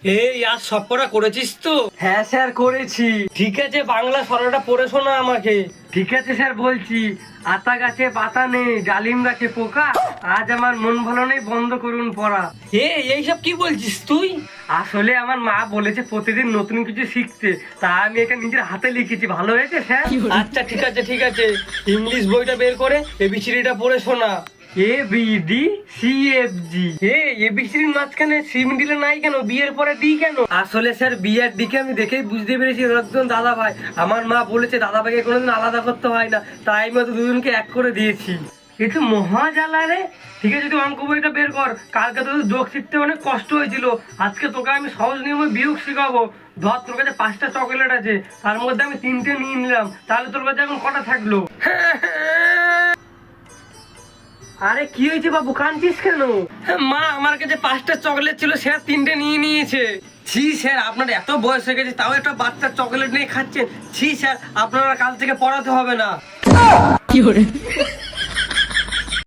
এই আজ সব পড়া করেছিস তো? হ্যাঁ স্যার করেছি। ঠিক আছে, বাংলা সরাটা পড়ে শোনা আমাকে। ঠিক আছে স্যার বলছি। আতা গাছে পাতা নেই, ডালিম গাছে পোকা, আজ আমার মন ভালো নেই, বন্ধ করুন পড়া। এইসব কি বলছিস তুই? আসলে আমার মা বলেছে প্রতিদিন নতুন কিছু শিখতে, তা আমি এটা নিজের হাতে লিখেছি। ভালো হয়েছে স্যার? আচ্ছা ঠিক আছে ঠিক আছে, ইংলিশ বইটা বের করে এবিসিডিটা পড়ে শোনা। ABDCFG। এবিসিডির মাঝখানে সি মিডিলে নাই কেন, বিয়ের পরে ডি কেন? আসলে স্যার বিয়ের দিকে আমি দেখেই বুঝতে পেরেছি ওরা একজন দাদা ভাই। আমার মা বলেছে দাদা ভাইকে কোনোদিন আলাদা করতে হয় না, তাই আমি ওদের দুজনকে এক করে দিয়েছি। কিন্তু মহা জ্বালা রে। ঠিক আছে, তুই অঙ্ক বইটা বের কর। কালকে তোদের যোগ শিখতে অনেক কষ্ট হয়েছিল, আজকে তোকে আমি সহজ নিয়মে বিয়োগ শিখাবো। ধর তোর কাছে 5টা চকলেট আছে, তার মধ্যে আমি 3টে নিয়ে নিলাম, তাহলে তোর কাছে এখন কটা থাকলো? আরে কি হয়েছে বাবু, কাঁদছিস কেন? মা আমার কাছে 5টা চকলেট ছিল, স্যার 3টে নিয়ে নিয়েছে। ছি স্যার, আপনার এত বয়স হয়ে গেছে তাও একটা বাচ্চার চকলেট নিয়ে খাচ্ছেন। ছি স্যার, আপনারা কাল থেকে পড়াতে হবে না।